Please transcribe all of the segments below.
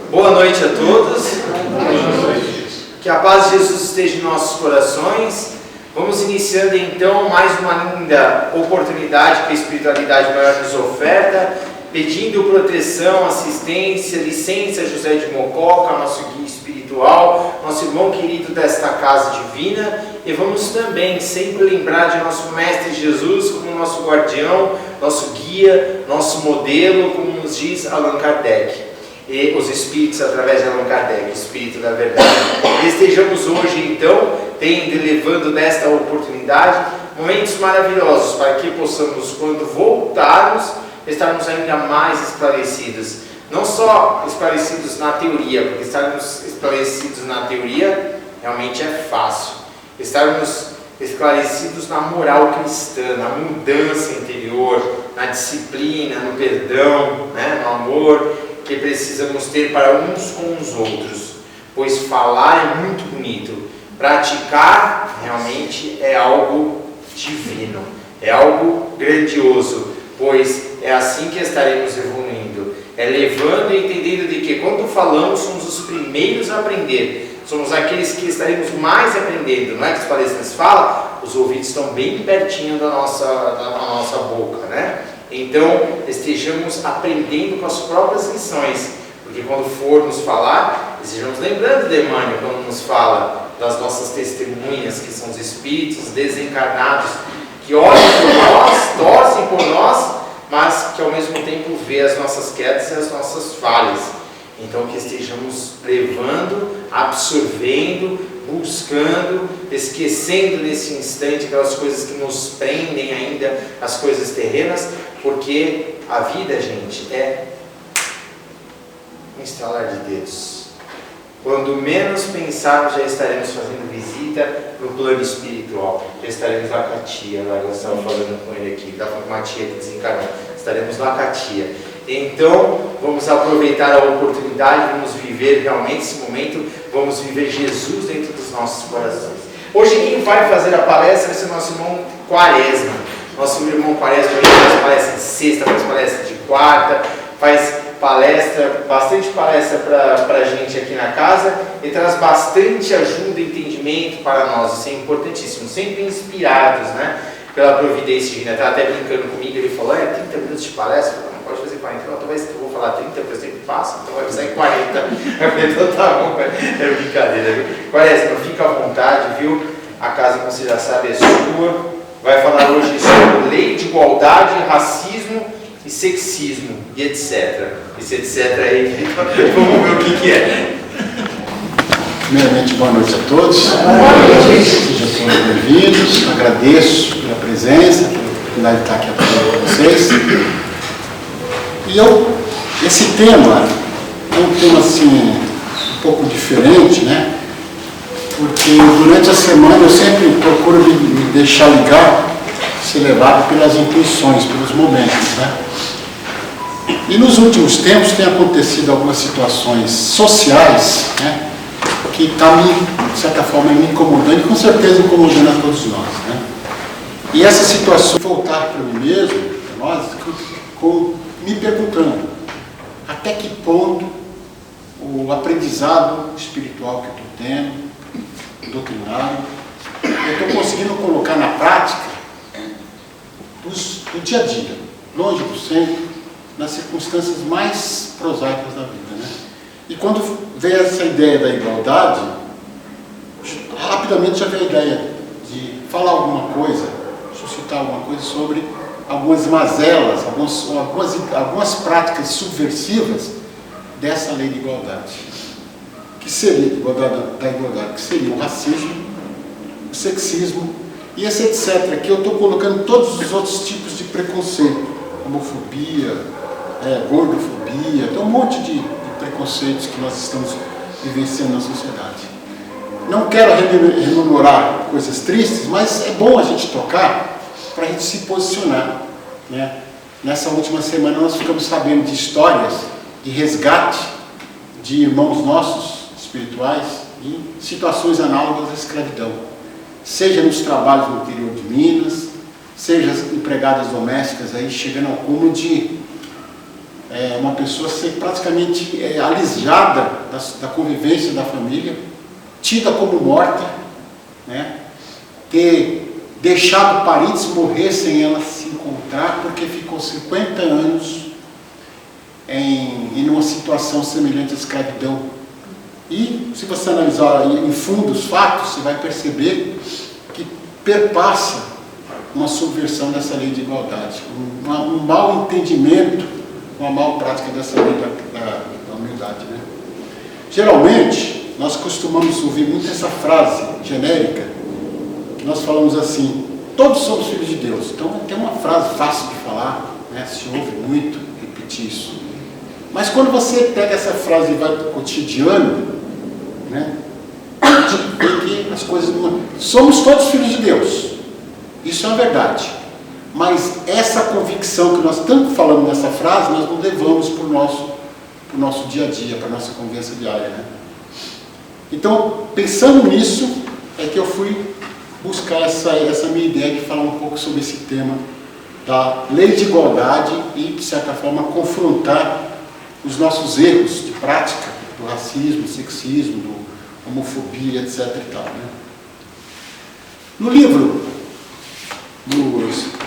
Boa noite a todos. Que a paz de Jesus esteja em nossos corações. Vamos iniciando então mais uma linda oportunidade que a espiritualidade maior nos oferta, pedindo proteção, assistência, licença José de Mococa, nosso guia espiritual, nosso irmão querido desta casa divina, e vamos também sempre lembrar de nosso Mestre Jesus como nosso guardião, nosso guia, nosso modelo, como nos diz Allan Kardec, e os Espíritos através de Allan Kardec, Espírito da Verdade. E estejamos hoje então, levando desta oportunidade, momentos maravilhosos para que possamos, quando voltarmos, estarmos ainda mais esclarecidos. Não só esclarecidos na teoria, porque estarmos esclarecidos na teoria realmente é fácil. Estarmos esclarecidos na moral cristã, na mudança interior, na disciplina, no perdão, no amor que precisamos ter para uns com os outros. Pois falar é muito bonito, praticar realmente é algo divino, é algo grandioso, pois é assim que estaremos evoluindo, levando e entendendo de que quando falamos somos os primeiros a aprender, somos aqueles que estaremos mais aprendendo. Não é que os palestrantes falam? Os ouvidos estão bem pertinho da nossa boca, Então estejamos aprendendo com as próprias lições, porque quando formos falar, estejamos lembrando de Emmanuel quando nos fala das nossas testemunhas, que são os espíritos desencarnados, que olham por nós, torcem por nós, mas que ao mesmo tempo vê as nossas quedas e as nossas falhas. Então que estejamos levando, absorvendo, buscando, esquecendo nesse instante aquelas coisas que nos prendem ainda, as coisas terrenas, porque a vida, gente, é um estalar de dedos. Quando menos pensarmos, já estaremos fazendo visita no plano espiritual. Já estaremos lá com a tia, lá eu estava falando com ele aqui, estava com uma tia que desencarnou. Estaremos lá com a tia. Então, vamos aproveitar a oportunidade, vamos viver realmente esse momento, vamos viver Jesus dentro dos nossos corações. Hoje quem vai fazer a palestra vai ser nosso irmão Quaresma. Nosso irmão Quaresma faz palestra de sexta, faz palestra de quarta, faz palestra, bastante palestra para a gente aqui na casa, e traz bastante ajuda e entendimento para nós. Isso é importantíssimo, sempre inspirados pela providência divina. Estava até brincando comigo, ele falou, 30 minutos de palestra, não pode fazer 40, não, talvez eu vou falar 30, eu sempre faço, então vai sair 40. Eu falei, então tá bom, é brincadeira, viu? Quaresma, fica à vontade, viu? A casa, como você já sabe, é sua. Vai falar hoje sobre lei de igualdade, racismo e sexismo, e etc. Esse etc aí, vamos ver o que é. Primeiramente, boa noite a todos. Sejam todos bem-vindos. Agradeço pela presença, pela oportunidade de estar aqui falando com vocês. E esse tema é um tema assim, um pouco diferente, porque durante a semana eu sempre procuro me deixar ligar, ser levado pelas intuições, pelos momentos, E nos últimos tempos tem acontecido algumas situações sociais, que está, de certa forma, me incomodando e com certeza incomodando a todos nós. E essa situação, voltar para mim mesmo, para nós, me perguntando até que ponto o aprendizado espiritual que eu estou tendo, doutrinário, eu estou conseguindo colocar na prática do dia a dia, longe do centro, nas circunstâncias mais prosaicas da vida. E quando veio essa ideia da igualdade, rapidamente já veio a ideia de falar alguma coisa, suscitar alguma coisa sobre algumas mazelas, algumas práticas subversivas dessa lei de igualdade. Que seria da igualdade, que seria o racismo, o sexismo e esse etc. Que eu estou colocando todos os outros tipos de preconceito, homofobia, gordofobia, tem um monte de preconceitos que nós estamos vivenciando na sociedade. Não quero rememorar coisas tristes, mas é bom a gente tocar para a gente se posicionar. Nessa última semana nós ficamos sabendo de histórias de resgate de irmãos nossos espirituais em situações análogas à escravidão, seja nos trabalhos no interior de Minas, seja as empregadas domésticas aí chegando ao cúmulo de uma pessoa ser praticamente alisada da convivência da família, tida como morta, né? Ter deixado parentes morrer sem ela se encontrar, porque ficou 50 anos em uma situação semelhante à escravidão. E se você analisar em fundo os fatos, você vai perceber que perpassa uma subversão dessa lei de igualdade, um mau entendimento, uma mal prática dessa lei da humildade, né? Geralmente, nós costumamos ouvir muito essa frase genérica, que nós falamos assim: todos somos filhos de Deus. Então, tem uma frase fácil de falar, né? Se ouve muito repetir isso. Mas quando você pega essa frase e vai para o cotidiano, né? A gente vê que as coisas não... Somos todos filhos de Deus. Isso é uma verdade. Mas essa convicção que nós tanto falamos nessa frase, nós não levamos para o nosso dia a dia, para a nossa convivência diária, né? Então, pensando nisso, é que eu fui buscar essa minha ideia de falar um pouco sobre esse tema da lei de igualdade e, de certa forma, confrontar os nossos erros de prática do racismo, do sexismo, da homofobia, etc. e tal, né? No livro,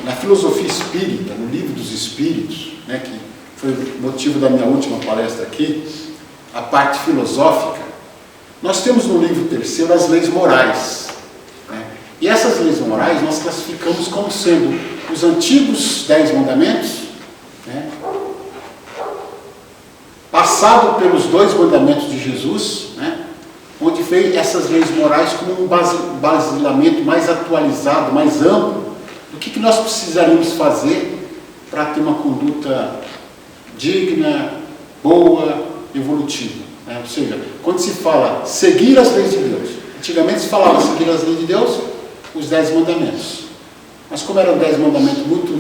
na filosofia espírita, no livro dos espíritos, né, que foi o motivo da minha última palestra aqui, a parte filosófica, nós temos no livro terceiro as leis morais, né? E essas leis morais nós classificamos como sendo os antigos 10 mandamentos, né, passado pelos 2 mandamentos de Jesus, né, onde veio essas leis morais como um basilamento mais atualizado, mais amplo, do que nós precisaríamos fazer para ter uma conduta digna, boa, evolutiva, né? Ou seja, quando se fala seguir as leis de Deus, antigamente se falava seguir as leis de Deus, os 10 mandamentos. Mas como eram 10 mandamentos muito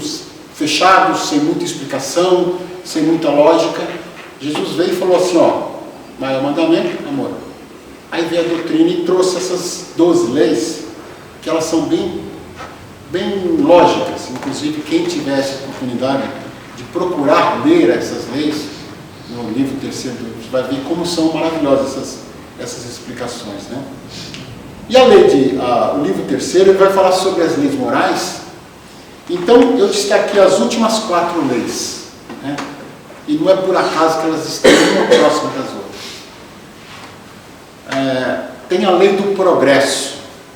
fechados, sem muita explicação, sem muita lógica, Jesus veio e falou assim, maior mandamento, amor. Aí veio a doutrina e trouxe essas 12 leis, que elas são bem lógicas. Inclusive, quem tivesse a oportunidade de procurar ler essas leis, no livro terceiro, vai ver como são maravilhosas essas explicações, né? E o livro terceiro, ele vai falar sobre as leis morais. Então, eu destaquei as últimas 4 leis, né? E não é por acaso que elas estão uma próxima das outras. Tem a lei do progresso,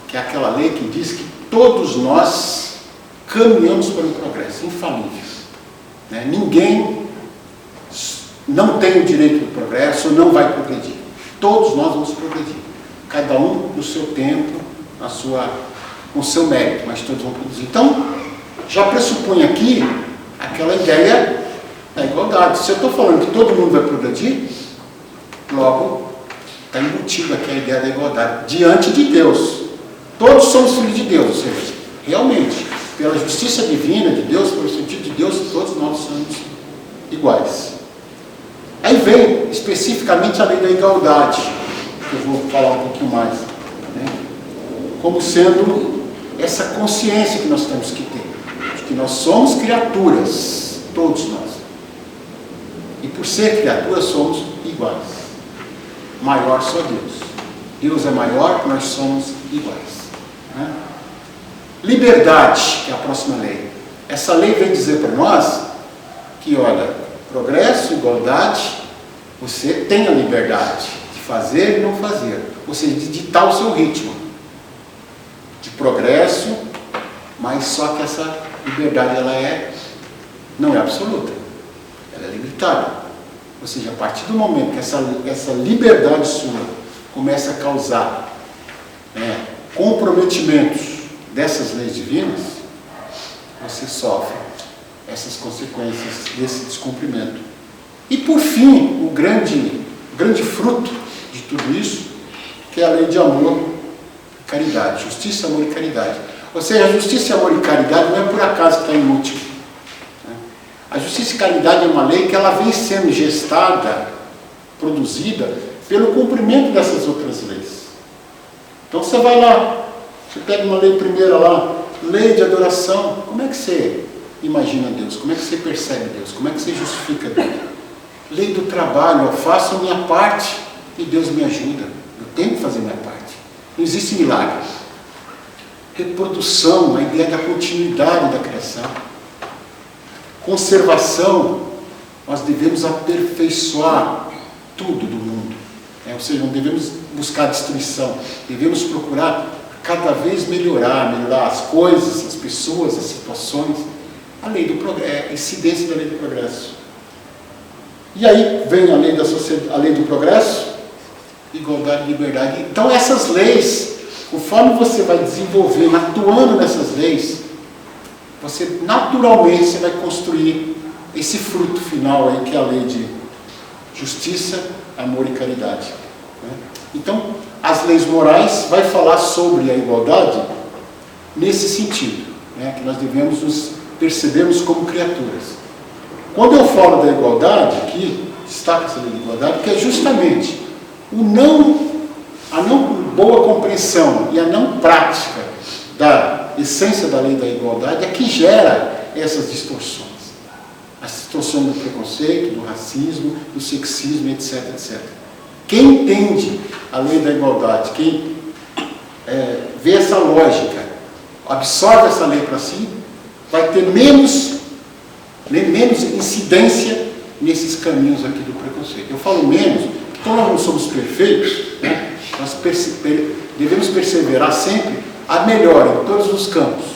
que é aquela lei que diz que todos nós caminhamos para o progresso, infalível, né? Ninguém não tem o direito do progresso, não vai progredir. Todos nós vamos progredir, cada um no seu tempo, com o seu mérito, mas todos vão produzir. Então, já pressupõe aqui aquela ideia da igualdade. Se eu estou falando que todo mundo vai progredir, logo está embutido aqui a ideia da igualdade diante de Deus. Todos somos filhos de Deus, ou seja, realmente, pela justiça divina de Deus, pelo sentido de Deus, todos nós somos iguais. Aí vem especificamente a lei da igualdade, que eu vou falar um pouquinho mais, né? Como sendo essa consciência que nós temos que ter, de que nós somos criaturas, todos nós. E por ser criaturas, somos iguais. Maior só Deus. Deus é maior, nós somos iguais, né? Liberdade, que é a próxima lei. Essa lei vem dizer para nós que, olha, progresso, igualdade, você tem a liberdade de fazer e não fazer, ou seja, de ditar o seu ritmo de progresso, mas só que essa liberdade não é absoluta, ela é limitada. Ou seja, a partir do momento que essa liberdade sua começa a causar comprometimentos dessas leis divinas, você sofre essas consequências desse descumprimento. E por fim, o grande fruto de tudo isso, que é a lei de amor e caridade, justiça, amor e caridade. Ou seja, a justiça, amor e caridade não é por acaso que está em último. A justiça e caridade é uma lei que ela vem sendo gestada, produzida, pelo cumprimento dessas outras leis. Então você vai lá, você pega uma lei primeira lá, lei de adoração. Como é que você imagina Deus? Como é que você percebe Deus? Como é que você justifica Deus? Lei do trabalho, eu faço a minha parte e Deus me ajuda. Eu tenho que fazer a minha parte. Não existe milagre. Reprodução, a ideia da continuidade da criação. Conservação, nós devemos aperfeiçoar tudo do mundo. Ou seja, não devemos buscar destruição. Devemos procurar cada vez melhorar as coisas, as pessoas, as situações. A lei do progresso, a incidência da lei do progresso. E aí vem a lei da sociedade, a lei do progresso, igualdade e liberdade. Então essas leis, conforme você vai desenvolvendo, atuando nessas leis, você naturalmente você vai construir esse fruto final aí, que é a lei de justiça, amor e caridade. Então, as leis morais vai falar sobre a igualdade nesse sentido, que nós devemos nos percebermos como criaturas. Quando eu falo da igualdade, aqui, destaca essa lei de igualdade, que é justamente a não boa compreensão e a não prática da essência da lei da igualdade é que gera essas distorções. As distorções do preconceito, do racismo, do sexismo, etc, etc. Quem entende a lei da igualdade, quem vê essa lógica, absorve essa lei para si, vai ter menos incidência nesses caminhos aqui do preconceito. Eu falo menos, porque como nós não somos perfeitos, nós devemos perseverar sempre a melhora em todos os campos.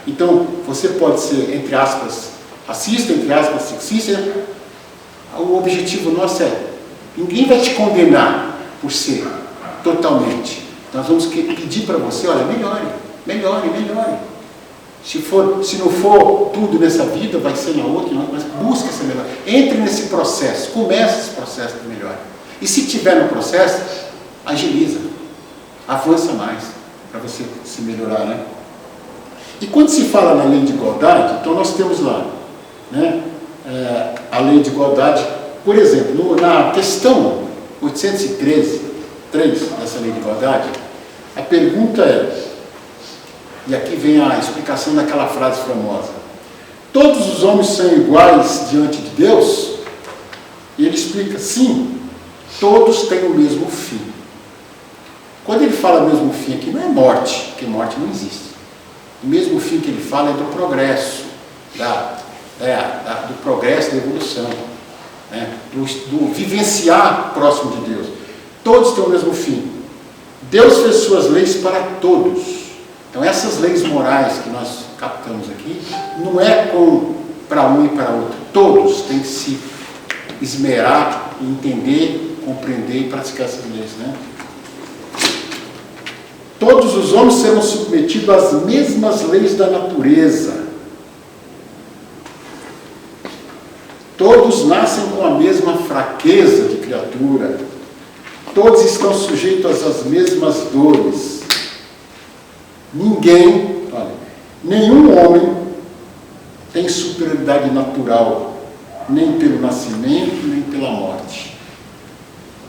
Então, você pode ser, entre aspas, racista, entre aspas, sexista. O objetivo nosso ninguém vai te condenar por ser totalmente. Nós vamos pedir para você, olha, melhore. Se não for tudo nessa vida, vai ser na outra, mas busque essa melhora. Entre nesse processo, comece esse processo de melhora. E se tiver no processo, agiliza, avança mais, para você se melhorar, E quando se fala na lei de igualdade, então nós temos lá, a lei de igualdade, por exemplo, na questão 813, 3 dessa lei de igualdade, a pergunta é, e aqui vem a explicação daquela frase famosa: todos os homens são iguais diante de Deus? E ele explica, sim, todos têm o mesmo fim. Quando ele fala mesmo fim aqui, não é morte, porque morte não existe. O mesmo fim que ele fala é do progresso, do progresso da evolução, do vivenciar próximo de Deus. Todos têm o mesmo fim. Deus fez suas leis para todos. Então essas leis morais que nós captamos aqui, não é para um e para outro. Todos têm que se esmerar, entender, compreender e praticar essas leis. Todos os homens serão submetidos às mesmas leis da natureza. Todos nascem com a mesma fraqueza de criatura. Todos estão sujeitos às mesmas dores. Nenhum homem tem superioridade natural, nem pelo nascimento, nem pela morte.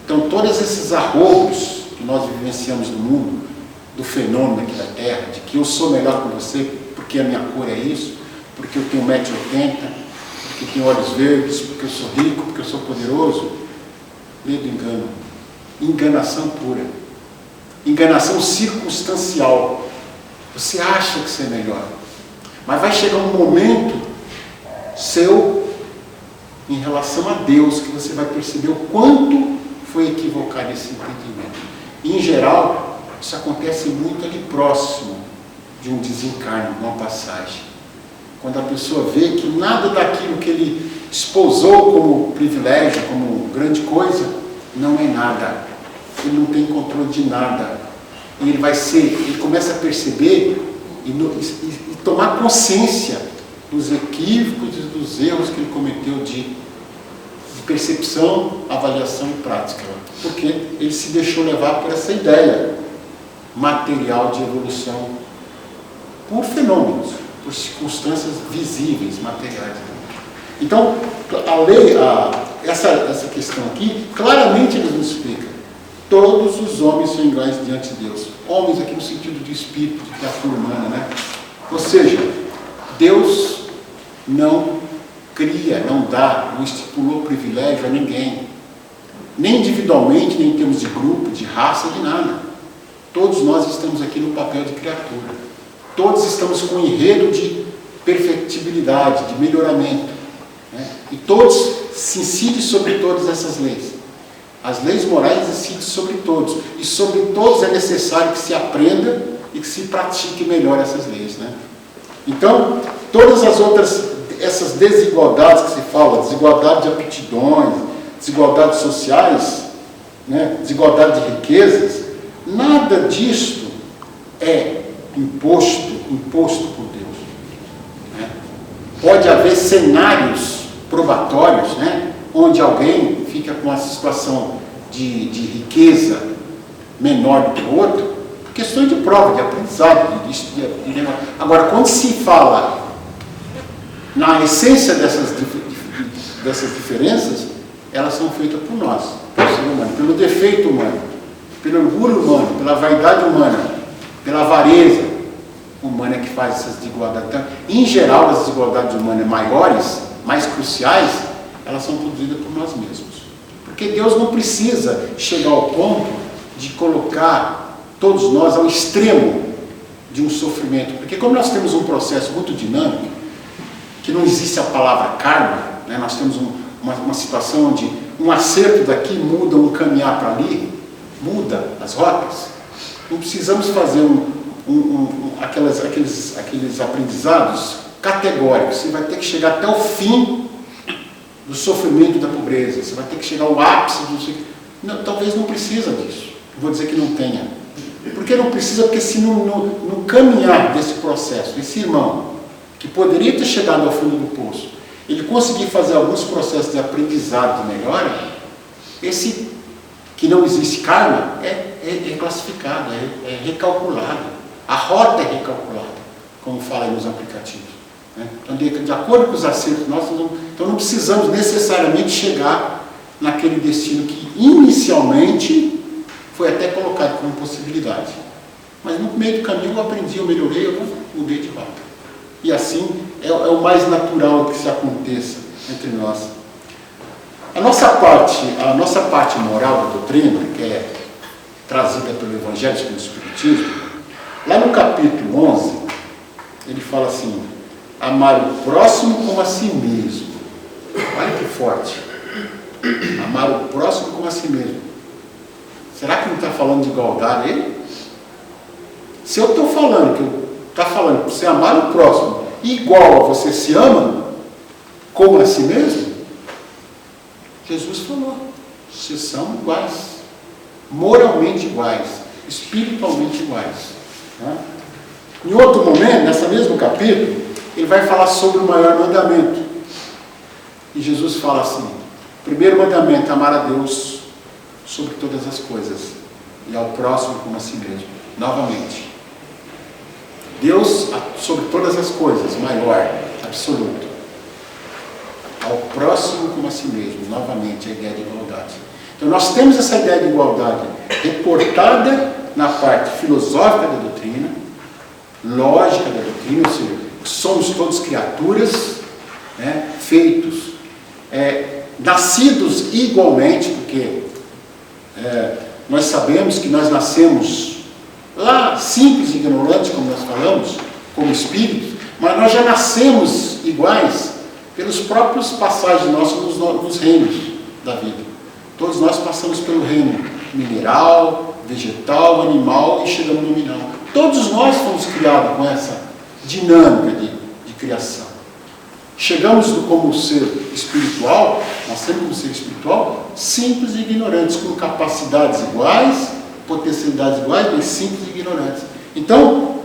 Então, todos esses arroubos que nós vivenciamos no mundo, do fenômeno aqui da Terra, de que eu sou melhor que você, porque a minha cor é isso, porque eu tenho 1,80 m, porque tenho olhos verdes, porque eu sou rico, porque eu sou poderoso, lei do engano. Enganação pura. Enganação circunstancial. Você acha que você é melhor, mas vai chegar um momento seu, em relação a Deus, que você vai perceber o quanto foi equivocado esse entendimento. E, em geral, isso acontece muito ali próximo de um desencarne, de uma passagem. Quando a pessoa vê que nada daquilo que ele esposou como privilégio, como grande coisa, não é nada. Ele não tem controle de nada. E ele começa a perceber e tomar consciência dos equívocos e dos erros que ele cometeu de percepção, avaliação e prática. Porque ele se deixou levar por essa ideia material de evolução por fenômenos, por circunstâncias visíveis, materiais. Então, a lei, essa questão aqui, claramente ele nos explica. Todos os homens são iguais diante de Deus. Homens aqui no sentido de espírito, de criatura humana, Ou seja, Deus não cria, não dá, não estipulou privilégio a ninguém. Nem individualmente, nem em termos de grupo, de raça, de nada. Todos nós estamos aqui no papel de criatura. Todos estamos com um enredo de perfectibilidade, de melhoramento. Né? E todos se incidem sobre todas essas leis. As leis morais incidem sobre todos. E sobre todos é necessário que se aprenda e que se pratique melhor essas leis. Né? Então, todas as outras, essas desigualdades que se fala, desigualdade de aptidões, desigualdades sociais, né? Desigualdade de riquezas, nada disto é imposto por Deus. Né? Pode haver cenários probatórios, né? Onde alguém fica com uma situação de riqueza menor do que o outro, questões de prova, de aprendizado. Agora, quando se fala na essência dessas diferenças, elas são feitas por nós, pelo ser humano, pelo defeito humano, pelo orgulho humano, pela vaidade humana, pela avareza humana que faz essas desigualdades. Então, em geral, as desigualdades humanas maiores, mais cruciais, elas são produzidas por nós mesmos. Porque Deus não precisa chegar ao ponto de colocar todos nós ao extremo de um sofrimento. Porque como nós temos um processo muito dinâmico, que não existe a palavra karma, né? Nós temos uma situação onde um acerto daqui muda um caminhar para ali, muda as rotas. Não precisamos fazer aqueles aprendizados categóricos. Você vai ter que chegar até o fim do sofrimento e da pobreza. Você vai ter que chegar ao ápice do... Não, talvez não precisa disso. Eu vou dizer que não tenha. Por que não precisa? Porque se no caminhar desse processo, esse irmão, que poderia ter chegado ao fundo do poço, ele conseguir fazer alguns processos de aprendizado, de melhora, esse que não existe karma é classificado, é recalculado. A rota é recalculada, como fala aí nos aplicativos. Né? Então, de acordo com os acertos nossos, então não precisamos necessariamente chegar naquele destino que inicialmente foi até colocado como possibilidade. Mas no meio do caminho eu aprendi, eu melhorei, eu mudei de rota. E assim é o mais natural que se aconteça entre nós. A nossa parte moral da doutrina, que é trazida pelo Evangelho segundo o Espiritismo, lá no capítulo 11, ele fala assim: amar o próximo como a si mesmo. Olha que forte. Amar o próximo como a si mesmo. Será que não está falando de igualdade aí? Se eu estou falando que está falando para você amar o próximo igual a você se ama, como a si mesmo, Jesus falou, vocês são iguais, moralmente iguais, espiritualmente iguais. Né? Em outro momento, nesse mesmo capítulo, ele vai falar sobre o maior mandamento. E Jesus fala assim: o primeiro mandamento é amar a Deus sobre todas as coisas e ao próximo como a si mesmo. Novamente, Deus sobre todas as coisas, maior, absoluto. Ao próximo como a si mesmo. Novamente, a ideia de igualdade. Então nós temos essa ideia de igualdade reportada na parte filosófica da doutrina, lógica da doutrina, ou seja, somos todos criaturas, né, feitos, nascidos igualmente, porque nós sabemos que nós nascemos lá simples e ignorantes, como nós falamos, como espíritos, mas nós já nascemos iguais pelos próprios passagens nossos nos reinos da vida. Todos nós passamos pelo reino mineral, vegetal, animal e chegamos no nominal. Todos nós fomos criados com essa dinâmica de criação. Chegamos como ser espiritual, nascemos como ser espiritual, simples e ignorantes, com capacidades iguais, potencialidades iguais, mas simples e ignorantes. Então,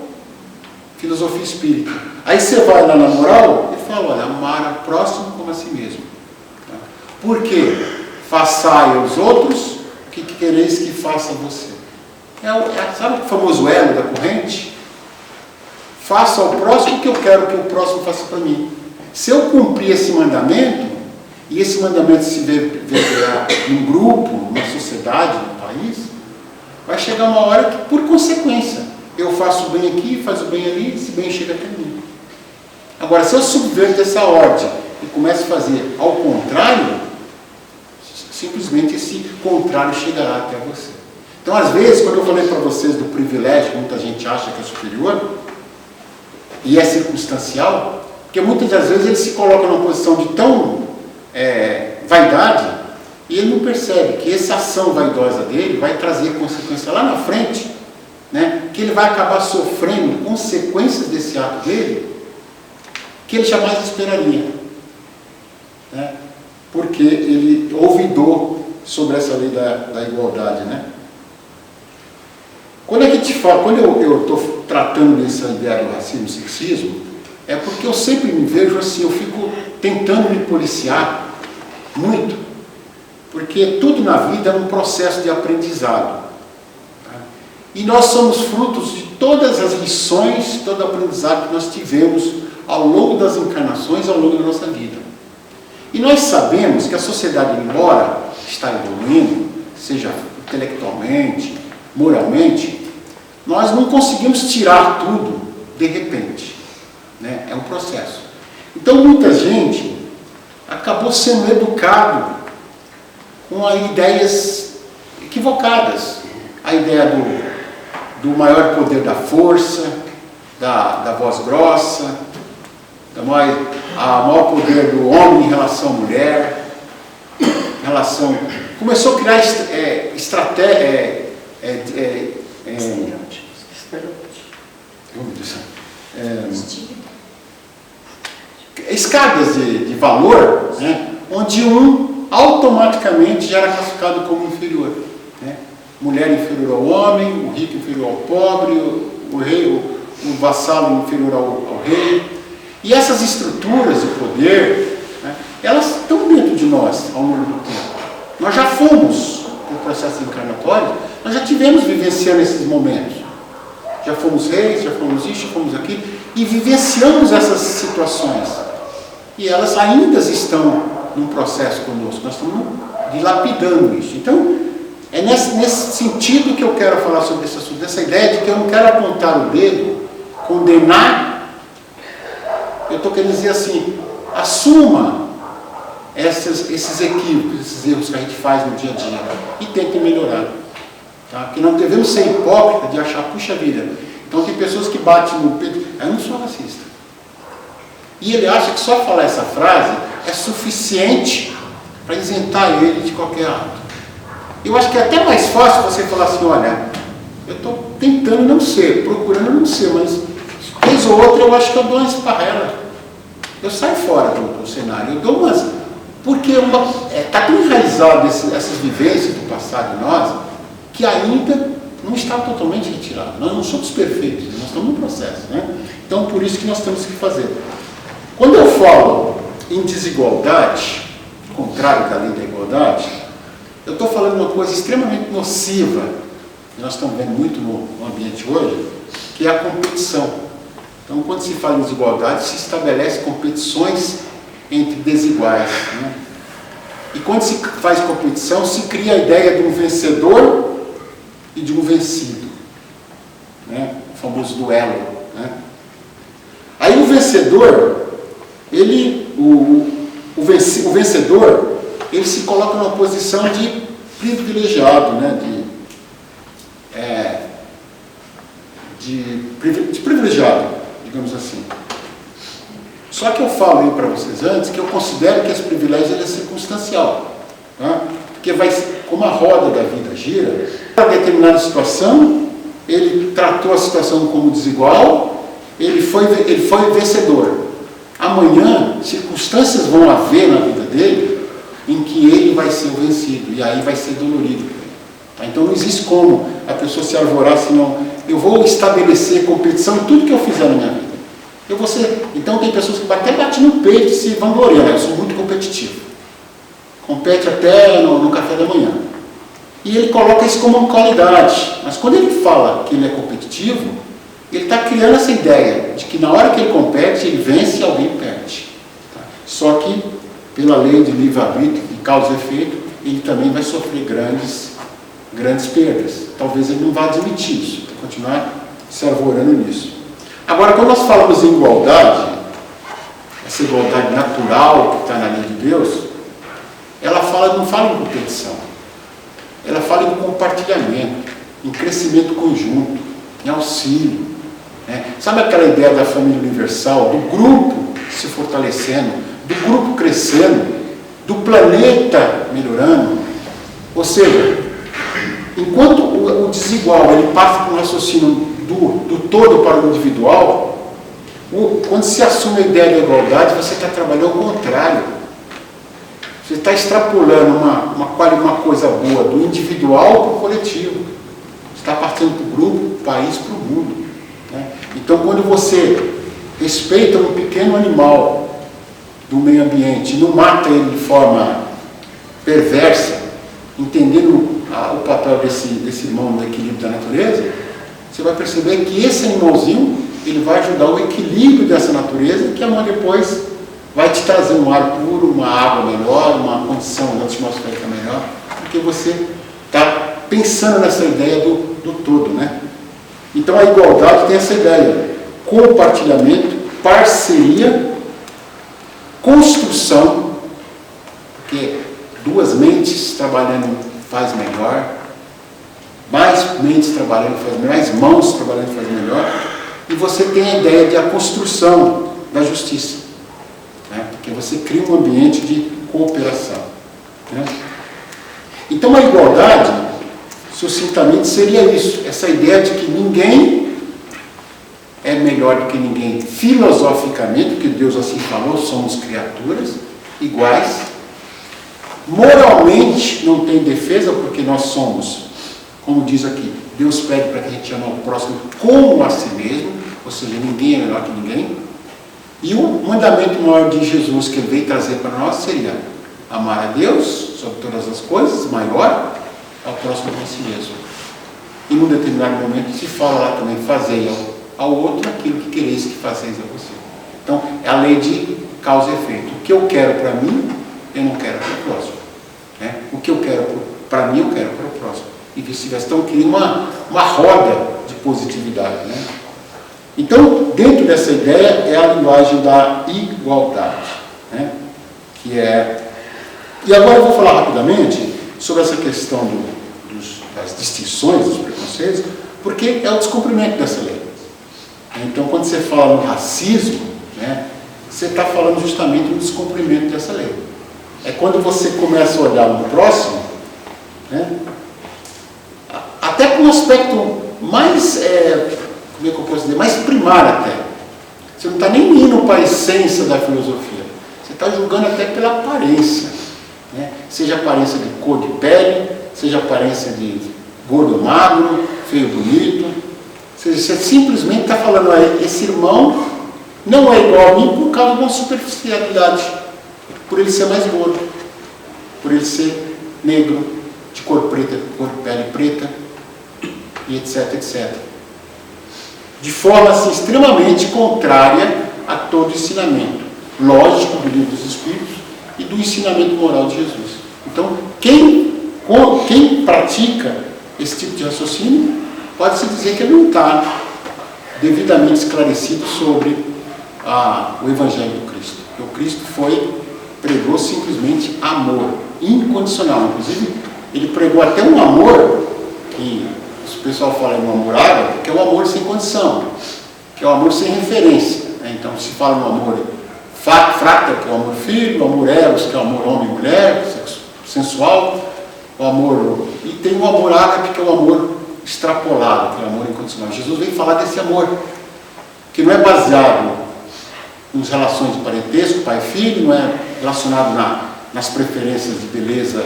filosofia espírita. Aí você vai lá na moral e fala: olha, amar ao próximo como a si mesmo. Por quê? Façai aos outros o que quereis que faça a você. Sabe o famoso elo da corrente? Faça ao próximo o que eu quero que o próximo faça para mim. Se eu cumprir esse mandamento, e esse mandamento se verá num grupo, numa sociedade, num país, vai chegar uma hora que, por consequência, eu faço o bem aqui, faço o bem ali, esse bem chega até mim. Agora, se eu subverto essa ordem e comece a fazer ao contrário, simplesmente esse contrário chegará até você. Então, às vezes, quando eu falei para vocês do privilégio, que muita gente acha que é superior, e é circunstancial, porque muitas das vezes ele se coloca numa posição de tão vaidade, e ele não percebe que essa ação vaidosa dele vai trazer consequência lá na frente, né, que ele vai acabar sofrendo consequências desse ato dele, que ele jamais esperaria, né, porque ele ouvidou sobre essa lei da igualdade, né. Quando a gente fala, quando eu estou tratando dessa ideia do racismo e sexismo, é porque eu sempre me vejo assim, eu fico tentando me policiar muito, porque tudo na vida é um processo de aprendizado. Tá? E nós somos frutos de todas as lições, todo o aprendizado que nós tivemos ao longo das encarnações, ao longo da nossa vida. E nós sabemos que a sociedade, embora está evoluindo, seja intelectualmente, moralmente, nós não conseguimos tirar tudo de repente, né? É um processo. Então muita gente acabou sendo educado com ideias equivocadas, a ideia do maior poder da força, da voz grossa, a maior poder do homem em relação à mulher, começou a criar escadas de valor, né, onde um automaticamente já era classificado como inferior, né? Mulher inferior ao homem, o rico inferior ao pobre, o rei, o vassalo inferior ao rei. E essas estruturas de poder, né, elas estão dentro de nós ao longo do tempo. Nós já fomos, no processo encarnatório, nós já tivemos vivenciando esses momentos. Já fomos reis, já fomos isso, já fomos aquilo, e vivenciamos essas situações. E elas ainda estão num processo conosco, nós estamos dilapidando isso. Então, é nesse sentido que eu quero falar sobre esse assunto, dessa ideia de que eu não quero apontar o dedo, condenar. Eu estou querendo dizer assim, assuma esses equívocos, esses erros que a gente faz no dia a dia e tente melhorar. Tá? Porque não devemos ser hipócritas de achar, puxa vida, então tem pessoas que batem no peito, eu não sou racista. E ele acha que só falar essa frase é suficiente para isentar ele de qualquer ato. Eu acho que é até mais fácil você falar assim, olha, eu estou tentando não ser, procurando não ser, mas vez ou outra eu acho que eu dou uma esparrela. Eu saio fora do cenário, eu dou umas... Porque está tão enraizado essas vivências do passado em nós, que ainda não está totalmente retirado. Nós não somos perfeitos, nós estamos num processo, né? Então, por isso que nós temos que fazer. Quando eu falo em desigualdade, contrário da lei da igualdade, eu estou falando uma coisa extremamente nociva, que nós estamos vendo muito no ambiente hoje, que é a competição. Então, quando se fala em desigualdade, se estabelece competições entre desiguais, né? E quando se faz competição, se cria a ideia de um vencedor e de um vencido, né? O famoso duelo, né? Aí o vencedor, o vencedor, ele se coloca numa posição de privilegiado, né? De privilegiado, digamos assim. Só que eu falei para vocês antes que eu considero que esse privilégio é circunstancial, tá? Porque como a roda da vida gira, para determinada situação, ele tratou a situação como desigual, ele foi vencedor. Amanhã, circunstâncias vão haver na vida dele em que ele vai ser o vencido, e aí vai ser dolorido. Tá? Então não existe como a pessoa se arvorar assim, não, eu vou estabelecer competição em tudo que eu fizer na minha vida. Então tem pessoas que até batem no peito e se vangloriam, né? Eu sou muito competitivo. Compete até no café da manhã. E ele coloca isso como uma qualidade. Mas quando ele fala que ele é competitivo, ele está criando essa ideia de que na hora que ele compete, ele vence e alguém perde. Tá? Só que, pela lei de livre-arbítrio, de causa e efeito, ele também vai sofrer grandes perdas. Talvez ele não vá admitir isso, vai continuar se arvorando nisso. Agora, quando nós falamos em igualdade, essa igualdade natural que está na lei de Deus, ela não fala em competição, ela fala em compartilhamento, em crescimento conjunto, em auxílio, né? Sabe aquela ideia da família universal, do grupo se fortalecendo, do grupo crescendo, do planeta melhorando? Ou seja, enquanto o desigual ele passa para um raciocínio do todo para o individual, quando se assume a ideia da igualdade, você está trabalhando ao contrário. Você está extrapolando uma coisa boa do individual para o coletivo. Você está partindo para o grupo, para o país, para o mundo, né? Então, quando você respeita um pequeno animal do meio ambiente e não mata ele de forma perversa, entendendo o papel desse irmão do equilíbrio da natureza, você vai perceber que esse animalzinho ele vai ajudar o equilíbrio dessa natureza, que amanhã depois vai te trazer um ar puro, uma água melhor, uma condição atmosférica melhor, porque você está pensando nessa ideia do todo, né? Então a igualdade tem essa ideia: compartilhamento, parceria, construção, porque duas mentes trabalhando faz melhor, mais mentes trabalhando faz melhor, mais mãos trabalhando faz melhor, e você tem a ideia da construção da justiça, né? Porque você cria um ambiente de cooperação, né? Então a igualdade, sucintamente, seria isso, essa ideia de que ninguém é melhor do que ninguém filosoficamente, porque Deus assim falou, somos criaturas iguais. Moralmente não tem defesa, porque nós somos, como diz aqui, Deus pede para que a gente ame o próximo como a si mesmo, ou seja, ninguém é melhor que ninguém. E o mandamento maior de Jesus que ele veio trazer para nós seria amar a Deus sobre todas as coisas, maior, ao próximo como a si mesmo. E num determinado momento se fala lá também, fazei ao outro aquilo que quereis que façais a você. Então, é a lei de causa e efeito. O que eu quero para mim, eu não quero para o próximo, né? O que eu quero para mim, eu quero para o próximo. E vice-versa. Então, cria uma roda de positividade, né? Então, dentro dessa ideia é a linguagem da igualdade, né? Que é... E agora eu vou falar rapidamente sobre essa questão das distinções, dos preconceitos, porque é o descumprimento dessa lei. Então, quando você fala no racismo, né, você está falando justamente do descumprimento dessa lei. É quando você começa a olhar no próximo, né, até com um aspecto mais, como é que eu posso dizer, mais primário até. Você não está nem indo para a essência da filosofia. Você está julgando até pela aparência, né? Seja aparência de cor de pele, seja aparência de gordo ou magro, feio ou bonito. Você simplesmente está falando, esse irmão não é igual a mim por causa de uma superficialidade, por ele ser mais gordo, por ele ser negro, de cor preta, cor de pele preta, e etc, etc. De forma assim, extremamente contrária a todo ensinamento lógico do livro dos Espíritos e do ensinamento moral de Jesus. Então, quem pratica esse tipo de raciocínio, pode-se dizer que ele não está devidamente esclarecido sobre o Evangelho do Cristo. Porque o Cristo pregou simplesmente amor, incondicional. Inclusive, ele pregou até um amor, que o pessoal fala em um amor árabe, que é o amor sem condição, que é o amor sem referência, né? Então, se fala no amor frata, que é o amor filho, o amor eros, que é o amor homem e mulher, sensual, o amor... E tem o amor ágape, que é o amor extrapolado, que é o amor incondicional. Jesus vem falar desse amor, que não é baseado nas relações de parentesco, pai e filho, não é relacionado nas preferências de beleza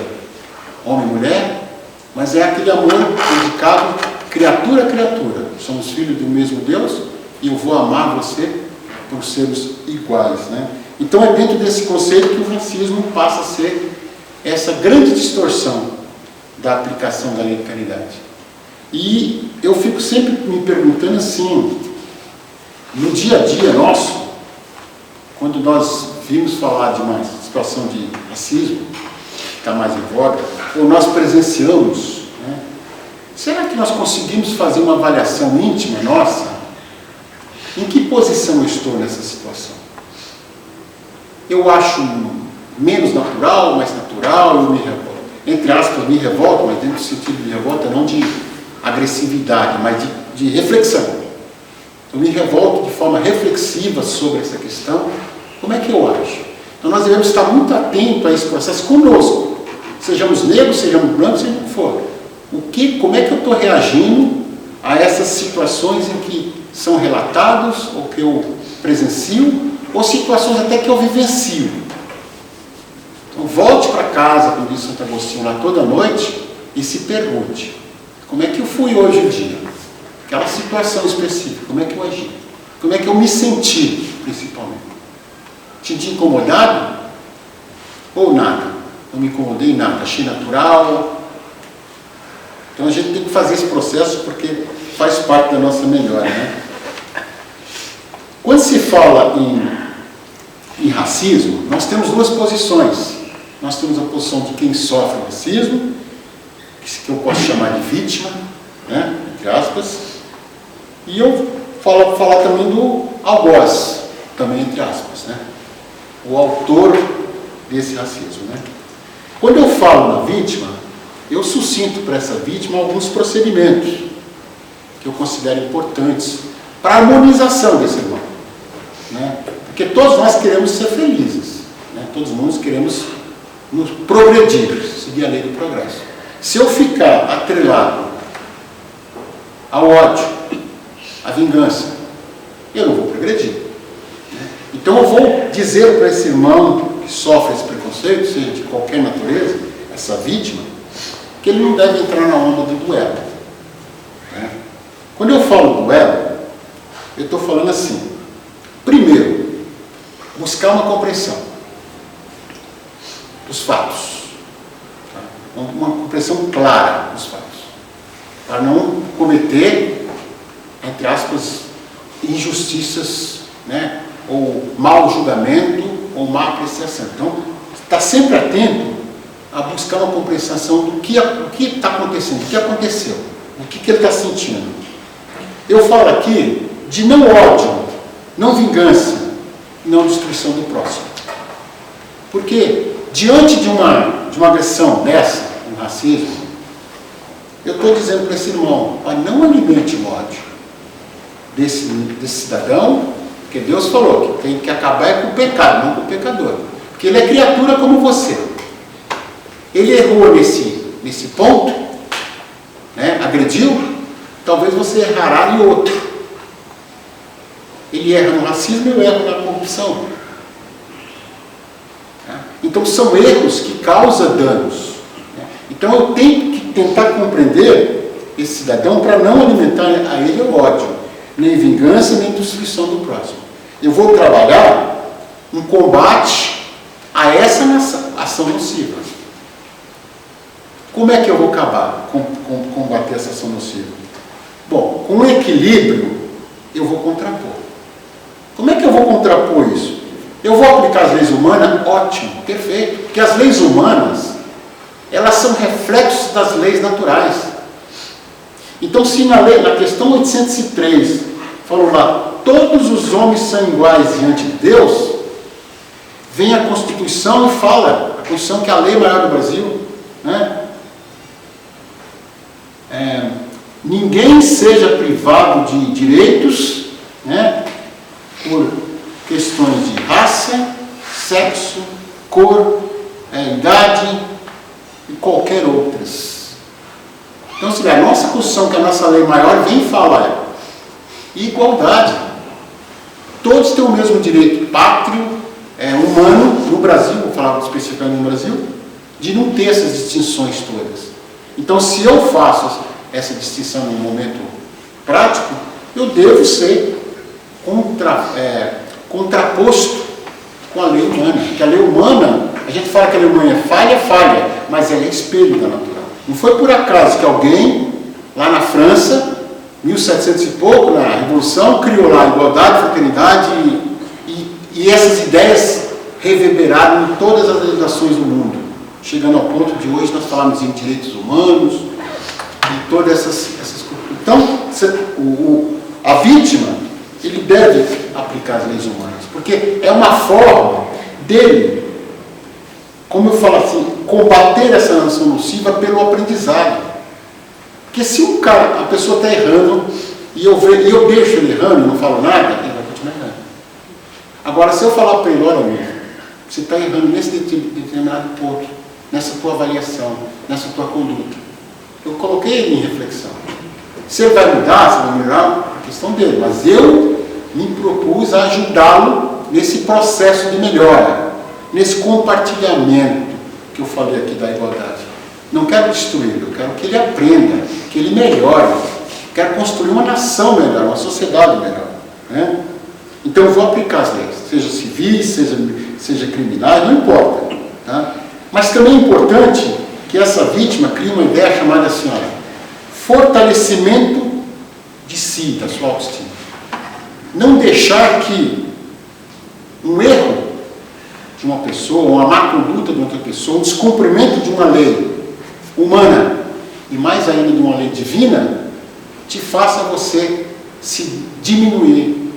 homem e mulher, mas é aquele amor dedicado criatura a criatura. Somos filhos do mesmo Deus e eu vou amar você por sermos iguais, né? Então é dentro desse conceito que o racismo passa a ser essa grande distorção da aplicação da lei de caridade. E eu fico sempre me perguntando assim, no dia a dia nosso, quando nós vimos falar de uma situação de racismo, que está mais em voga, ou nós presenciamos, né, será que nós conseguimos fazer uma avaliação íntima nossa? Em que posição eu estou nessa situação? eu acho menos natural, mais natural, eu me revolto. Entre aspas, me revolto, mas dentro do sentido de revolta, não de agressividade, mas de reflexão. Eu me revolto de forma reflexiva sobre essa questão. Como é que eu acho? Então nós devemos estar muito atentos a esse processo conosco. Sejamos negros, sejamos brancos, seja o que for. Como é que eu estou reagindo a essas situações em que são relatados, ou que eu presencio, ou situações até que eu vivencio. Então volte para casa, como diz Santo Agostinho lá toda noite, e se pergunte, como é que eu fui hoje em dia? Aquela situação específica, como é que eu agi? Como é que eu me senti, principalmente? Senti incomodado? Ou nada? Não me incomodei em nada, achei natural. Então a gente tem que fazer esse processo porque faz parte da nossa melhora, né? Quando se fala em racismo, nós temos duas posições. Nós temos a posição de quem sofre racismo, que eu posso chamar de vítima, né? Entre aspas, e eu falar também do algoz, também entre aspas, né? O autor desse racismo, né? Quando eu falo na vítima, eu suscinto para essa vítima alguns procedimentos que eu considero importantes para a harmonização desse irmão, né? Porque todos nós queremos ser felizes, né? Todos nós queremos nos progredir, seguir a lei do progresso. Se eu ficar atrelado ao ódio, à vingança, eu não vou progredir, né? Então eu vou dizer para esse irmão que sofre esse preconceito, seja de qualquer natureza, essa vítima, que ele não deve entrar na onda do duelo, né? Quando eu falo duelo, eu estou falando assim: primeiro, buscar uma compreensão dos fatos, tá? Uma compreensão clara dos fatos, para não cometer, entre aspas, injustiças, né? Ou mau julgamento, ou má apreciação. Então, está sempre atento a buscar uma compreensão do que está acontecendo, do que aconteceu, o que ele está sentindo. Eu falo aqui de não ódio, não vingança, não destruição do próximo. Porque, diante de uma agressão dessa, um racismo, eu estou dizendo para esse irmão, não alimente o ódio desse cidadão, porque Deus falou que tem que acabar com o pecado, não com o pecador. Porque ele é criatura como você. Ele errou nesse ponto, né? Agrediu, talvez você errará em outro. Ele erra no racismo, eu erro na corrupção. Então são erros que causam danos, né? Então eu tenho que tentar compreender esse cidadão para não alimentar a ele o ódio, nem vingança, nem destruição do próximo. Eu vou trabalhar um combate a essa ação nociva. Como é que eu vou acabar combater essa ação nociva? Bom, com equilíbrio eu vou contrapor. Como é que eu vou contrapor isso? Eu vou aplicar as leis humanas? Ótimo, perfeito. Porque as leis humanas, elas são reflexos das leis naturais. Então, se na questão 803, falou lá, todos os homens são iguais diante de Deus, vem a Constituição e fala, a Constituição que é a lei maior do Brasil, né? Ninguém seja privado de direitos, né? Por questões de raça, sexo, cor, idade e qualquer outras. Então, se a nossa Constituição, que é a nossa lei maior, vem falar igualdade. Todos têm o mesmo direito pátrio, humano, no Brasil, vou falar especificamente no Brasil, de não ter essas distinções todas. Então, se eu faço essa distinção no momento prático, eu devo ser contraposto com a lei humana. Porque a lei humana, a gente fala que a lei humana é falha, mas ela é espelho da natural. Não foi por acaso que alguém, lá na França, 1700 e pouco, na Revolução, criou lá a igualdade, fraternidade, e essas ideias reverberaram em todas as legislações do mundo, chegando ao ponto de hoje nós falarmos em direitos humanos, e todas essas então, a vítima, ele deve aplicar as leis humanas, porque é uma forma dele, como eu falo assim, combater essa noção nociva pelo aprendizado. Porque se a pessoa está errando, e eu deixo ele errando e não falo nada, ele vai continuar errando. Agora, se eu falar para ele, olha, amigo, você está errando nesse determinado ponto, nessa tua avaliação, nessa tua conduta. Eu coloquei ele em reflexão. Se ele vai mudar, se vai melhorar, é questão dele. Mas eu me propus a ajudá-lo nesse processo de melhora, nesse compartilhamento que eu falei aqui da igualdade. Não quero destruí-lo, eu quero que ele aprenda, que ele melhore. Quero construir uma nação melhor, uma sociedade melhor. Né? Então eu vou aplicar as leis, seja civis, seja criminais, não importa. Tá? Mas também é importante que essa vítima crie uma ideia chamada assim, olha, fortalecimento de si, da sua autoestima. Não deixar que um erro de uma pessoa, uma má conduta de outra pessoa, um descumprimento de uma lei humana e mais ainda de uma lei divina, te faça você se diminuir,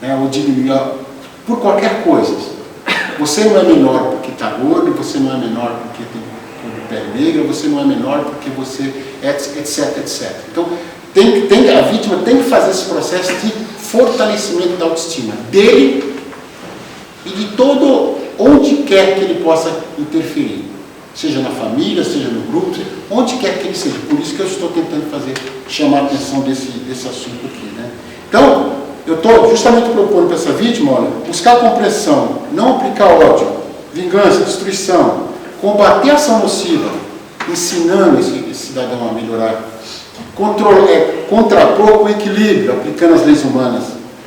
né, ou diminuir por qualquer coisa. Você não é menor porque está gordo, você não é menor porque tem pele negra, você não é menor porque você é etc, etc. Então, a vítima tem que fazer esse processo de fortalecimento da autoestima dele e de todo, onde quer que ele possa interferir. Seja na família, seja no grupo, onde quer que ele seja. Por isso que eu estou tentando chamar a atenção desse assunto aqui. Né? Então, eu estou justamente propondo para essa vítima, olha, buscar compreensão, não aplicar ódio, vingança, destruição, combater a ação nociva, ensinando esse cidadão a melhorar, contrapor com equilíbrio, aplicando as leis humanas,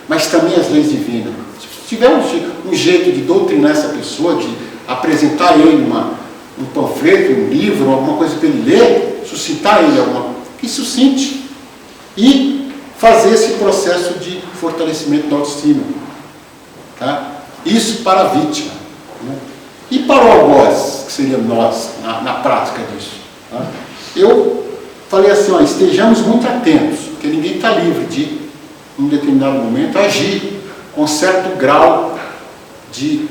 mas também as leis divinas. Se tiver um jeito de doutrinar essa pessoa, de apresentar a ele um panfleto, um livro, alguma coisa para ele ler, suscitar ele que suscite e fazer esse processo de fortalecimento da autoestima. Tá? Isso para a vítima. Né? E para o algoz, que seria nós, na prática disso. Tá? Eu falei assim, ó, estejamos muito atentos, porque ninguém está livre de, em um determinado momento, agir com certo grau de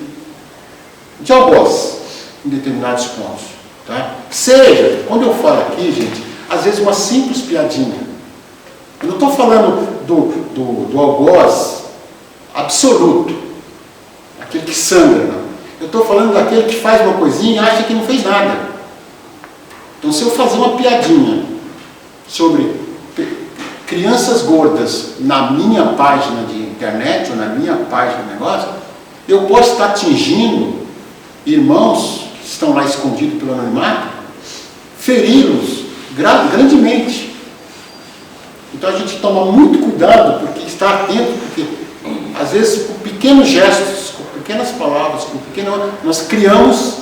algoz em determinados pontos. Tá? Seja, quando eu falo aqui, gente, às vezes uma simples piadinha. Eu não estou falando do algoz absoluto, aquele que sangra, não. Eu estou falando daquele que faz uma coisinha e acha que não fez nada. Então, se eu fazer uma piadinha sobre crianças gordas na minha página de internet ou na minha página de negócio, eu posso estar atingindo irmãos que estão lá escondidos pelo anonimato, feri-los grandemente. Então a gente toma muito cuidado, porque está atento, porque às vezes com pequenos gestos, com pequenas palavras, nós criamos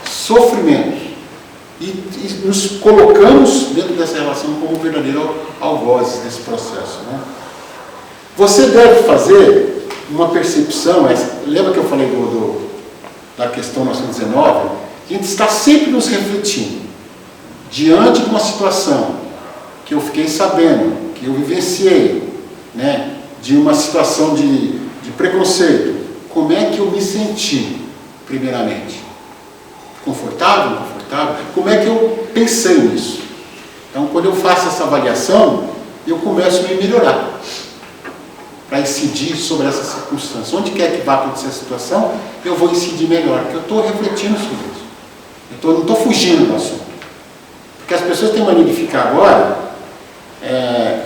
sofrimento e nos colocamos dentro dessa relação como verdadeiros algozes desse processo. Né? Você deve fazer uma percepção, lembra que eu falei da questão 919? A gente está sempre nos refletindo diante de uma situação que eu fiquei sabendo, que eu vivenciei, né, de uma situação de preconceito. Como é que eu me senti, primeiramente? Confortável, não confortável? Como é que eu pensei nisso? Então, quando eu faço essa avaliação, eu começo a me melhorar para incidir sobre essa circunstância. Onde quer que vá acontecer a situação, eu vou incidir melhor, porque eu estou refletindo sobre isso. Não estou fugindo do assunto. Porque as pessoas têm mania de ficar agora,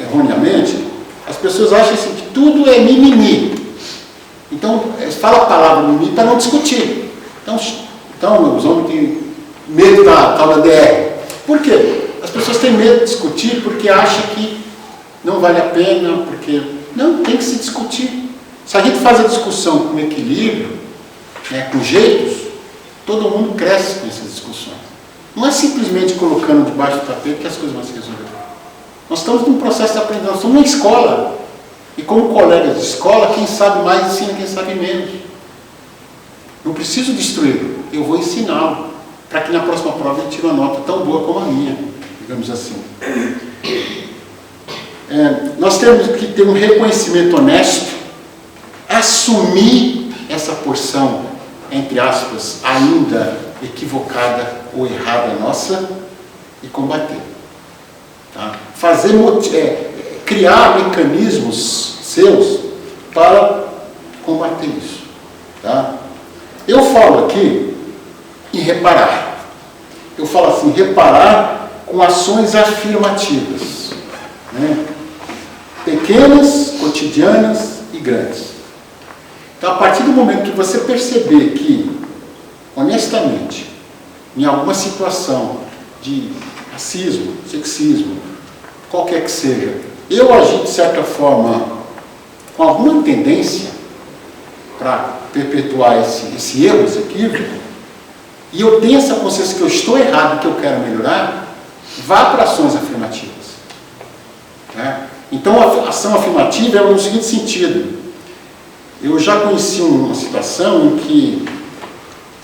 erroneamente, as pessoas acham assim, que tudo é mimimi. Então, fala a palavra mimimi para não discutir. Então, os homens têm medo da tal da DR. Por quê? As pessoas têm medo de discutir porque acham que não vale a pena, porque... Não, tem que se discutir. Se a gente faz a discussão com equilíbrio, né, com jeitos, todo mundo cresce com essas discussões. Não é simplesmente colocando debaixo do tapete que as coisas vão se resolver. Nós estamos num processo de aprendizagem, nós estamos numa escola. E como colegas de escola, quem sabe mais ensina quem sabe menos. Não preciso destruí-lo, eu vou ensiná-lo, para que na próxima prova ele tire uma nota tão boa como a minha, digamos assim. Nós temos que ter um reconhecimento honesto, assumir essa porção entre aspas, ainda equivocada ou errada nossa e combater. Tá? Criar mecanismos seus para combater isso. Tá? Eu falo aqui em reparar. Eu falo assim, reparar com ações afirmativas. Né? Pequenas, cotidianas e grandes. Então, a partir do momento que você perceber que, honestamente, em alguma situação de racismo, sexismo, qualquer que seja, eu agi de certa forma com alguma tendência para perpetuar esse erro, esse equívoco, e eu tenho essa consciência que eu estou errado, que eu quero melhorar, vá para ações afirmativas. Né? Então, a ação afirmativa é no seguinte sentido. Eu já conheci uma situação em que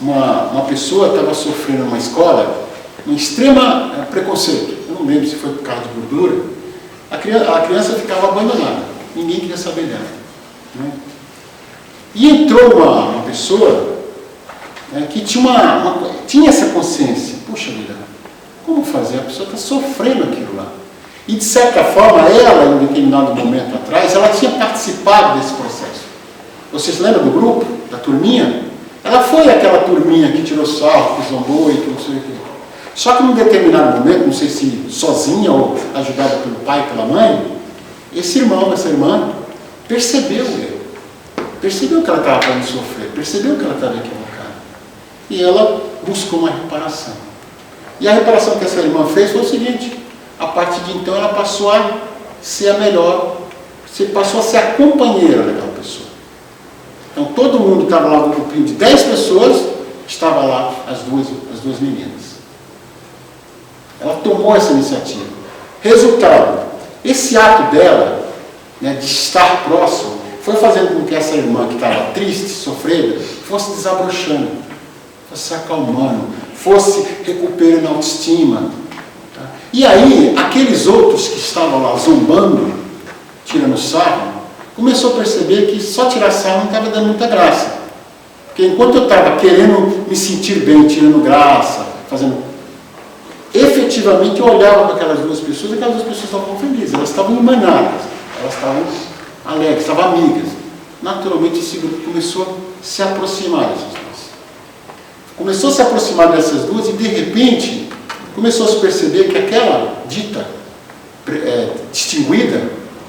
uma pessoa estava sofrendo numa escola um extremo preconceito. Eu não lembro se foi por causa de gordura. A criança ficava abandonada. Ninguém queria saber dela. Né? E entrou uma pessoa, né, que tinha essa consciência. Puxa vida, como fazer? A pessoa está sofrendo aquilo lá. E, de certa forma, ela, em um determinado momento atrás, ela tinha participado desse processo. Vocês lembram do grupo, da turminha? Ela foi aquela turminha que tirou sarro, que zombou e que não sei o quê. Só que, num determinado momento, não sei se sozinha ou ajudada pelo pai e pela mãe, esse irmão, essa irmã, percebeu o erro. Percebeu que ela estava para me sofrer, percebeu que ela estava equivocada. E ela buscou uma reparação. E a reparação que essa irmã fez foi o seguinte: a partir de então ela passou a ser a melhor, passou a ser a companheira daquela pessoa. Então todo mundo estava lá no grupinho de 10 pessoas, estava lá as duas meninas. Ela tomou essa iniciativa. Resultado, esse ato dela, né, de estar próximo, foi fazendo com que essa irmã que estava triste, sofrendo, fosse desabrochando, fosse se acalmando, fosse recuperando a autoestima. Tá? E aí, aqueles outros que estavam lá zombando, tirando sarro, começou a perceber que só tirar sarro não estava dando muita graça. Porque enquanto eu estava querendo me sentir bem, tirando graça, fazendo... Efetivamente eu olhava para aquelas duas pessoas estavam felizes, elas estavam emanadas, elas estavam alegres, estavam amigas. Naturalmente esse grupo começou a se aproximar dessas duas. Começou a se aproximar dessas duas e de repente começou a se perceber que aquela dita distinguida,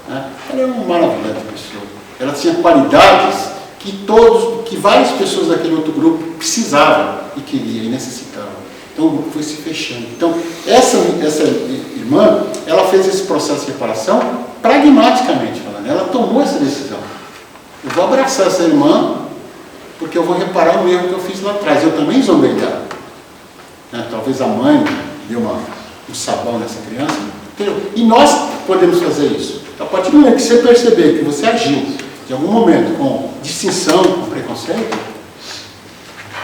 né, ela era uma maravilhosa pessoa. Ela tinha qualidades que várias pessoas daquele outro grupo precisavam e queriam e necessitavam. Então o grupo foi se fechando. Então essa irmã, ela fez esse processo de reparação pragmaticamente falando. Ela tomou essa decisão. Eu vou abraçar essa irmã porque eu vou reparar o erro que eu fiz lá atrás. Eu também zombei dela. Né? Talvez a mãe deu um sabão nessa criança. Entendeu? E nós podemos fazer isso. A partir do momento que você perceber que você agiu de algum momento com distinção, com preconceito,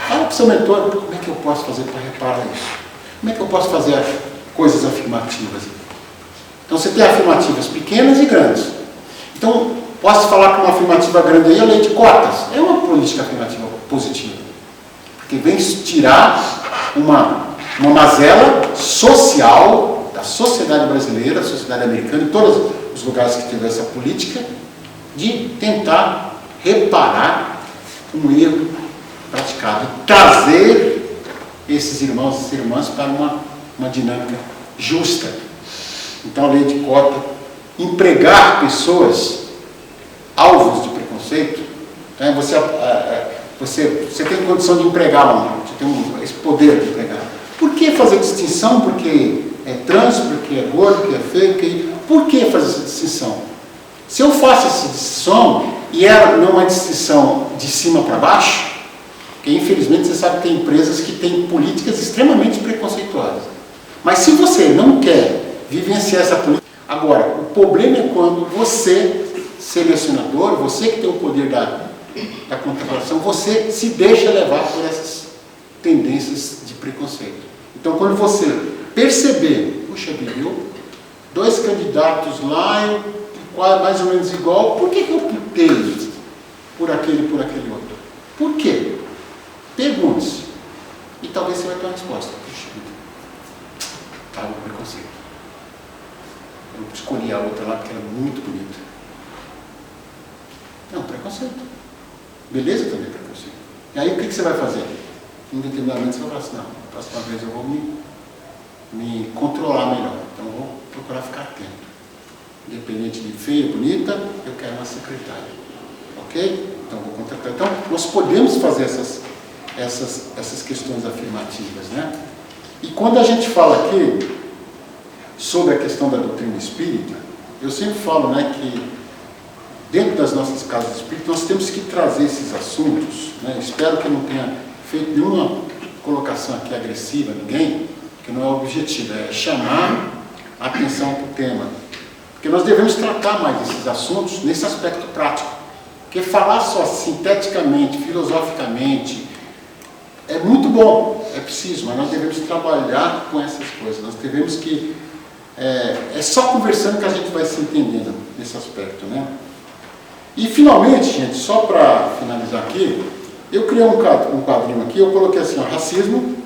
fala para o seu mentor: como é que eu posso fazer para reparar isso? Como é que eu posso fazer coisas afirmativas? Então você tem afirmativas pequenas e grandes. Então, posso falar que uma afirmativa grande aí é a lei de cotas. É uma política afirmativa positiva. Porque vem tirar uma mazela social da sociedade brasileira, da sociedade americana, em todos os lugares que tiver essa política, de tentar reparar um erro praticado, trazer esses irmãos e essas irmãs para uma dinâmica justa. Então, a lei de cota, empregar pessoas alvos de preconceito, né? Você tem condição de empregar, você tem esse poder de empregar. Por que fazer distinção? Porque é trans, porque é gordo, porque é feio, por que fazer essa distinção? Se eu faço essa distinção, e não é uma distinção de cima para baixo, porque infelizmente você sabe que tem empresas que têm políticas extremamente preconceituosas. Mas se você não quer vivenciar essa política... Agora, o problema é quando você, selecionador, você que tem o poder da contemplação, você se deixa levar por essas tendências de preconceito. Então, quando você perceber, puxa vida, dois candidatos lá, mais ou menos igual, por que eu optei por aquele e por aquele outro? Por quê? Pergunte-se. E talvez você vai ter uma resposta. Puxa vida, estava com preconceito. Eu escolhi a outra lá porque era muito bonita. Não, preconceito. Beleza também é preconceito. E aí o que você vai fazer? Em determinado momento você vai falar assim, não, a próxima vez eu vou me controlar melhor. Então eu vou procurar ficar atento. Independente de feia, bonita, eu quero uma secretária. Ok? Então vou contratar. Então nós podemos fazer essas questões afirmativas, né? E quando a gente fala aqui sobre a questão da doutrina espírita, eu sempre falo, né, que dentro das nossas casas espíritas nós temos que trazer esses assuntos, né? Espero que eu não tenha feito nenhuma colocação aqui agressiva a ninguém, que não é o objetivo, é chamar a atenção para o tema. Porque nós devemos tratar mais desses assuntos nesse aspecto prático. Porque falar só sinteticamente, filosoficamente, é muito bom, é preciso, mas nós devemos trabalhar com essas coisas. Nós devemos que... É só conversando que a gente vai se entendendo nesse aspecto, né? E finalmente, gente, só para finalizar aqui, eu criei um quadrinho aqui, eu coloquei assim, ó, racismo,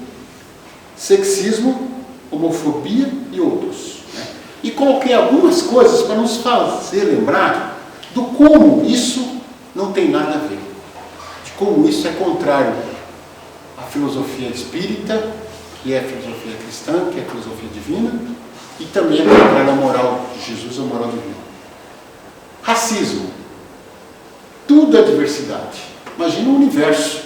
sexismo, homofobia e outros. Né? E coloquei algumas coisas para nos fazer lembrar do como isso não tem nada a ver. De como isso é contrário à filosofia espírita, que é a filosofia cristã, que é a filosofia divina, e também é contrário à moral de Jesus, à moral divina. Racismo. Tudo é diversidade. Imagina o universo.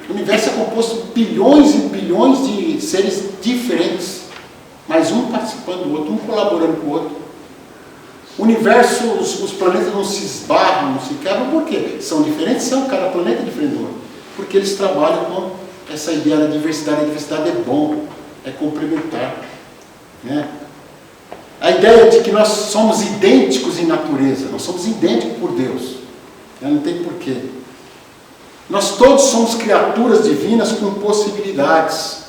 O universo é composto de bilhões e bilhões de seres diferentes, mas um participando do outro, um colaborando com o outro. O universo, os planetas não se esbarram, não se quebram, por quê? São diferentes, cada planeta é diferente do outro. Porque eles trabalham com essa ideia da diversidade. A diversidade é bom, é complementar. Né? A ideia de que nós somos idênticos em natureza, nós somos idênticos por Deus. Não tem porquê. Nós todos somos criaturas divinas com possibilidades.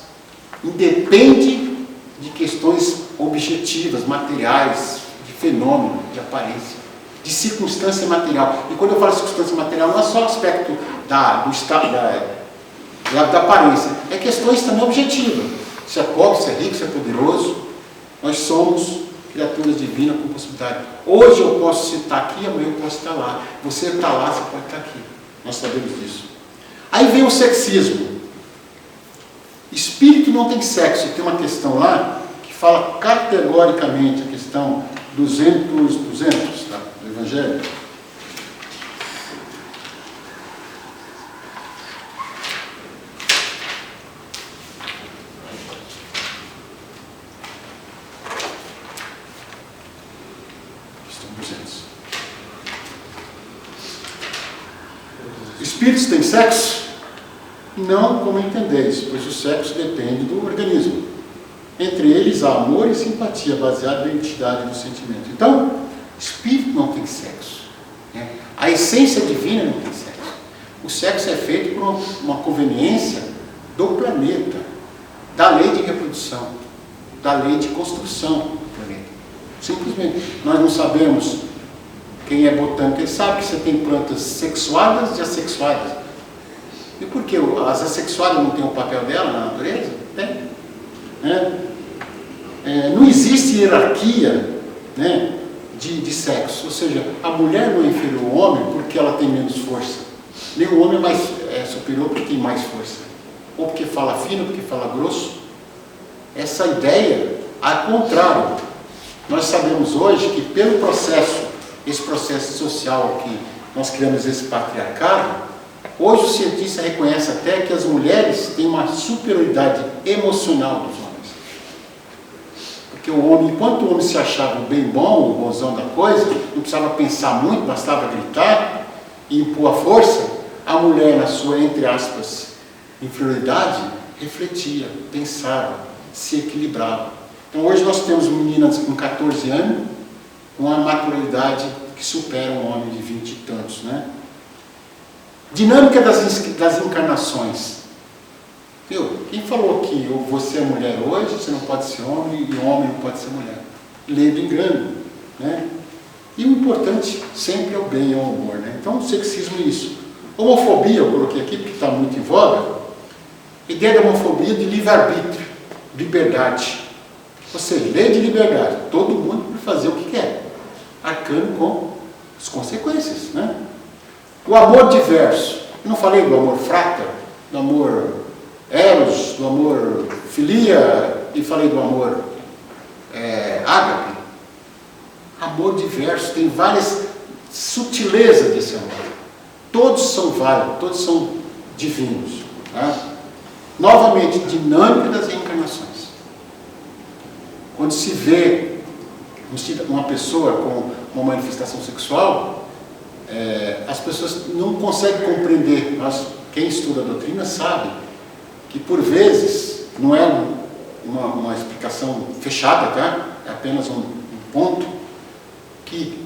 Independe de questões objetivas, materiais, de fenômeno, de aparência, de circunstância material. E quando eu falo circunstância material, não é só o aspecto do estado, da aparência. É questões também objetivas. Se é pobre, se é rico, se é poderoso. Nós somos criaturas divinas com possibilidade. Hoje eu posso estar aqui, amanhã eu posso estar lá. Você está lá, você pode estar aqui. Nós sabemos disso. Aí vem o sexismo. Espírito não tem sexo. Tem uma questão lá que fala categoricamente a questão 200 tá? Do Evangelho. Espíritos têm sexo? Não como entendeis, pois o sexo depende do organismo. Entre eles há amor e simpatia, baseado na identidade do sentimento. Então, espírito não tem sexo. Né? A essência divina não tem sexo. O sexo é feito por uma conveniência do planeta, da lei de reprodução, da lei de construção do planeta. Simplesmente, nós não sabemos. Quem é botânico, ele sabe que você tem plantas sexuadas e assexuadas. E por que as assexuadas não têm o papel dela na natureza? Tem. Né? Não existe hierarquia, né, de sexo. Ou seja, a mulher não é inferior ao homem porque ela tem menos força. Nem o homem é superior porque tem mais força. Ou porque fala fino, porque fala grosso. Essa ideia, ao contrário. Nós sabemos hoje que pelo processo, esse processo social que nós criamos esse patriarcado, hoje o cientista reconhece até que as mulheres têm uma superioridade emocional dos homens. Porque o homem, enquanto o homem se achava o bem bom, o bonzão da coisa, não precisava pensar muito, bastava gritar e impor a força, a mulher, na sua, entre aspas, inferioridade, refletia, pensava, se equilibrava. Então hoje nós temos meninas com 14 anos, com uma maturidade que supera um homem de 20 e tantos, né? Dinâmica das encarnações. Quem falou que você é mulher hoje, você não pode ser homem, e o homem não pode ser mulher? Lê do engano, né? E o importante sempre é o bem, é o amor, né? Então o sexismo é isso. Homofobia, eu coloquei aqui porque está muito em voga. A ideia da homofobia de livre-arbítrio, liberdade. Ou seja, lei de liberdade. Todo mundo pode fazer o que quer, arcando com as consequências, né? O amor diverso. Eu não falei do amor frata, do amor eros, do amor filia, e falei do amor ágape. Amor diverso, tem várias sutilezas desse amor. Todos são válidos, todos são divinos. Tá? Novamente, dinâmica das reencarnações. Quando se vê uma pessoa com uma manifestação sexual, as pessoas não conseguem compreender. Mas quem estuda a doutrina sabe que, por vezes, não é uma explicação fechada, tá? É apenas um ponto, que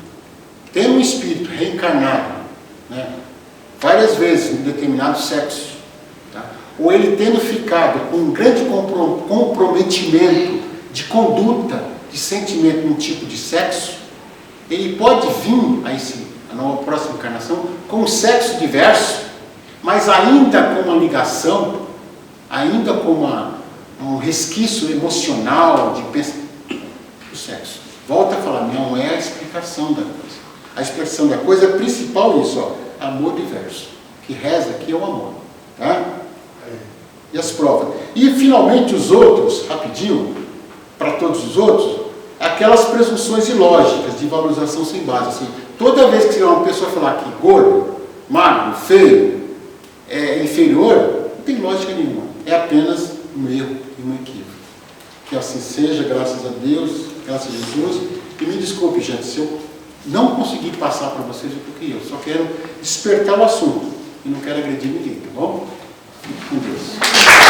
tem um espírito reencarnado, né, várias vezes em determinado sexo, tá? Ou ele tendo ficado com um grande comprometimento de conduta, de sentimento num tipo de sexo, ele pode vir a nova próxima encarnação com um sexo diverso, mas ainda com uma ligação, ainda com um resquício emocional de pensamento do sexo. Volta a falar, não é a explicação da coisa. A expressão da coisa é principal isso, ó, amor diverso. O que reza aqui é o amor. Tá? E as provas. E finalmente os outros, rapidinho, para todos os outros, aquelas presunções ilógicas de valorização sem base. Assim, toda vez que uma pessoa falar que gordo, magro, feio, é inferior, não tem lógica nenhuma. É apenas um erro e um equívoco. Que assim seja, graças a Deus, graças a Jesus. E me desculpe, gente, se eu não conseguir passar para vocês o que eu só quero despertar o assunto e não quero agredir ninguém, tá bom? Fique com Deus.